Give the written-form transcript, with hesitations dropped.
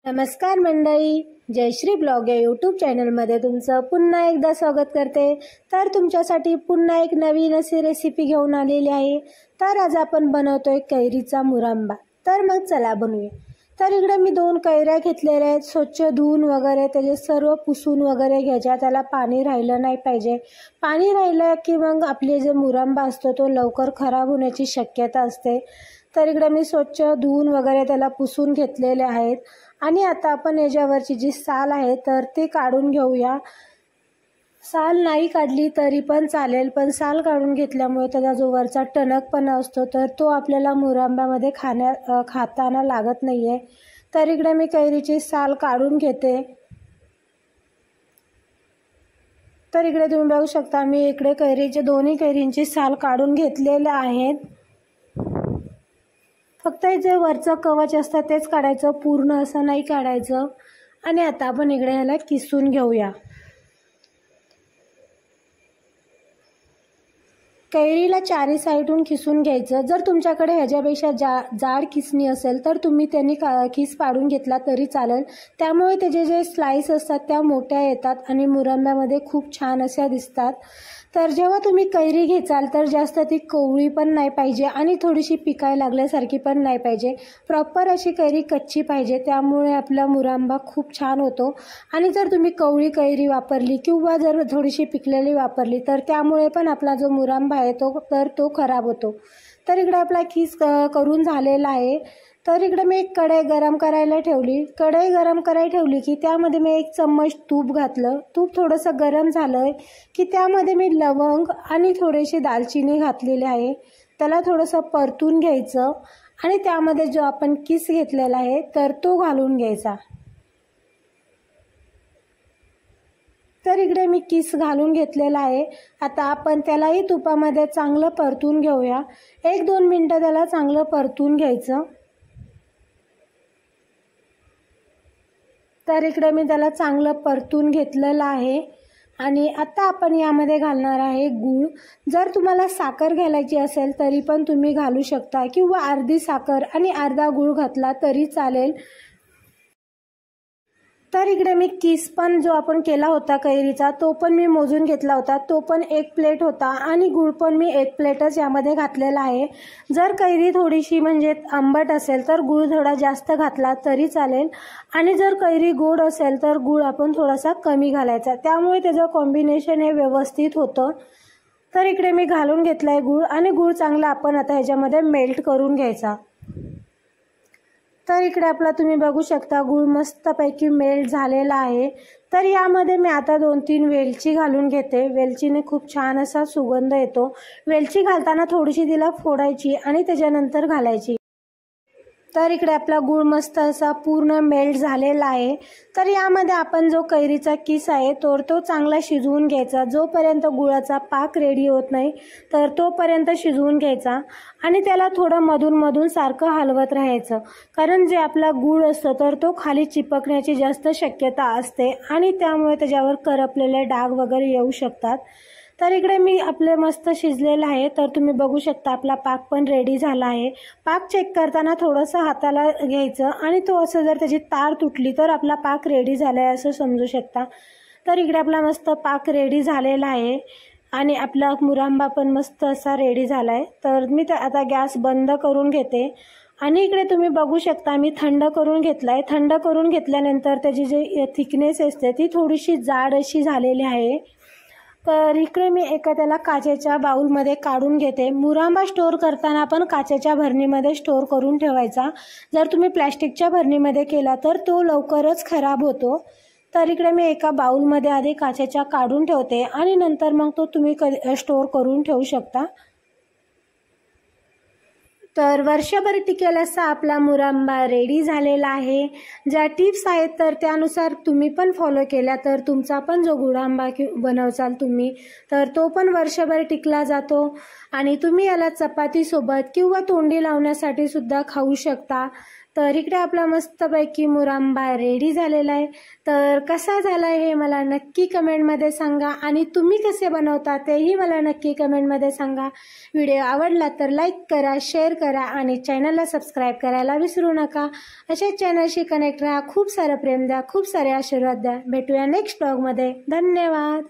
नमस्कार मंडळी, जयश्री ब्लॉग या यूट्यूब चॅनलमध्ये तुमचं पुन्हा एकदा स्वागत करते। तर तुमच्यासाठी पुन्हा एक नवीन अशी रेसिपी घेऊन आलेली आहे। तर आज आपण बनवतोय कैरीचा मुरंबा। तर मग चला बनवूया। तर इकडे मी 2 कैऱ्या घेतलेल्या आहेत, स्वच्छ धुवून वगैरे त्याचे सर्व पुसून वगैरे घ्यायच्या। त्याला पाणी राहिलं नाही पाहिजे। पाणी राहिलं की मग आपले जे मुरंबा असतो तो लवकर खराब होण्याची शक्यता असते। तर इकडे मी स्वच्छ धुवून वगैरे त्याला पुसून घेतलेले आहेत आणि आता आपण याच्यावरची जी साल आहे तर ते काढून घेऊया। साल नाही काढली तरी पण चालेल, पण साल काढून घेतल्यामुळे त्याचा जो वरचा टणकपणा असतो तर तो आपल्याला मुरंब्यामध्ये खाताना लागत नाहीये। तर इकडे मी कैरीची साल काढून घेते। तर इकडे तुम्ही बघू शकता मी इकडे दोन्ही कैरींची साल काढून घेतलेले आहेत। फक्त जे वरचं कवच असतं तेच काढायचं, पूर्ण असं नाही काढायचं। आणि आता आपण इकडे ह्याला किसून घेऊया। कैरीला चारी साईडून किसून घ्यायचं। जर तुमच्याकडे ह्याच्यापेक्षा जाड किसणी असेल तर तुम्ही त्यांनी किस पाडून घेतला तरी चालेल। त्यामुळे त्याचे जे स्लाइस असतात त्या मोठ्या येतात आणि मुरंब्यामध्ये खूप छान अशा दिसतात। तर जेव्हा तुम्ही कैरी घेचाल तर जास्त ती कोवळी पण नाही पाहिजे आणि थोडीशी पिकायला लागल्यासारखी पण नाही पाहिजे। प्रॉपर अशी कैरी कच्ची पाहिजे, त्यामुळे आपला मुरंबा खूप छान होतो। आणि जर तुम्ही कोवळी कैरी वापरली किंवा जर थोडीशी पिकलेली वापरली तर त्यामुळे पण आपला जो मुरंबा आहे तो खराब होतो। तर इकडे आपला किस करून झालेला आहे। तर इकडे मी एक कढई गरम करायला ठेवली। कढई गरम करायला ठेवली की त्यामध्ये मी 1 चम्मच तूप घातलं। तूप थोडंसं गरम झालं की त्यामध्ये मी लवंग आणि थोडीशी दालचिनी घातलेली आहे। त्याला थोडंसं परतून घ्यायचं आणि त्यामध्ये जो आपण किस घेतलेला आहे तर तो घालून घ्यायचा। तर इकडे मी किस घालून घेतलेला आहे। आता आपण त्यालाही तुपामध्ये चांगलं परतून घेऊया। 1-2 मिनिटं त्याला चांगलं परतून घ्यायचं। तर इकडे मी त्याला चांगलं परतून घेतलेलं आहे आणि आता आपण यामध्ये घालणार आहे गूळ। जर तुम्हाला साखर घालायची असेल तरी पण तुम्ही घालू शकता किंवा अर्धी साखर आणि अर्धा गूळ घातला तरी चालेल। तर इकडे मी किस पण जो आपण केला होता कैरीचा तो पण मी मोजून घेतला होता, तो पण 1 प्लेट होता आणि गूळ पण मी 1 प्लेटच यामध्ये घातलेला आहे। जर कैरी थोडीशी म्हणजे आंबट असेल तर गूळ थोडा जास्त घातला तरी चालेल आणि जर कैरी गोड असेल तर गूळ आपण थोडासा कमी घालायचा, त्यामुळे त्याचं कॉम्बिनेशन हे व्यवस्थित होतं। तर इकडे मी घालून घेतलाय गूळ आणि गूळ चांगला आपण आता ह्याच्यामध्ये मेल्ट करून घ्यायचा। तर इकडे आपला तुम्ही बघू शकता गूळ मस्तपैकी मेल्ट झालेला आहे। तर यामध्ये मी आता 2-3 वेलची घालून घेते। वेलचीने खूप छान असा सुगंध येतो। वेलची घालताना थोडीशी तिला फोडायची आणि त्याच्यानंतर घालायची। तर इकडे आपला गूळ मस्त असा पूर्ण मेल्ट झालेला आहे। तर यामध्ये आपण जो कैरीचा किस आहे तो चांगला शिजवून घ्यायचा। जोपर्यंत गुळाचा पाक रेडी होत नाही तर तोपर्यंत शिजवून घ्यायचा आणि त्याला थोडं मधून सारखं हलवत राहायचं, कारण जे आपला गूळ असतो तर तो खाली चिपकण्याची जास्त शक्यता असते आणि त्यामुळे त्याच्यावर करपलेले डाग वगैरे येऊ शकतात। तर इकडे मी आपले मस्त शिजलेलं आहे। तर तुम्ही बघू शकता आपला पाक पण रेडी झाला आहे। पाक चेक करताना थोडंसं हाताला घ्यायचं आणि तो असं जर त्याची तार तुटली तर आपला पाक रेडी झाला आहे असं समजू शकता। तर इकडे आपला मस्त पाक रेडी झालेला आहे आणि आपला मुरंबा पण मस्त असा रेडी झाला आहे। तर मी आता गॅस बंद करून घेते आणि इकडे तुम्ही बघू शकता मी थंड करून घेतलाय। थंड करून घेतल्यानंतर त्याची जी थिकनेस असते ती थोडीशी जाड अशी झालेली आहे। तर इकडे मी त्याला काचेच्या बाउलमध्ये काढून घेते। मुरंबा स्टोर करताना आपण काचेच्या भरणीमध्ये स्टोर करून ठेवायचा। जर तुम्ही प्लॅस्टिकच्या भरणीमध्ये केला तर तो लवकरच खराब होतो। तर इकडे मी बाउलमध्ये आधी काचेच्या काढून ठेवते आणि नंतर मग तो तुम्ही स्टोर करून ठेवू शकता। तर वर्षभर टिकेल असा आपला मुरंबा रेडी झालेला आहे। ज्या टिप्स आहेत तर त्यानुसार तुम्ही पण फॉलो केल्या तर तुमचा पण जो मुरंबा बनवचाल तुम्ही तर तो पण वर्षभर टिकला जातो आणि तुम्ही याला चपाती सोबत किंवा तोंडी लावण्यासाठी सुद्धा खाऊ शकता। तर इकडे आपला मस्तपैकी मुरंबा रेडी झालेला आहे। तर कसा झाला हे मला नक्की कमेंटमध्ये सांगा आणि तुम्ही कसे बनवता तेही मला नक्की कमेंटमध्ये सांगा। व्हिडिओ आवडला तर लाईक करा, शेअर करा आणि चॅनलला सबस्क्राईब करायला विसरू नका। अशाच चॅनलशी कनेक्ट राहा, खूप सारं प्रेम द्या, खूप सारे आशीर्वाद द्या। भेटूया नेक्स्ट व्लॉगमध्ये। धन्यवाद।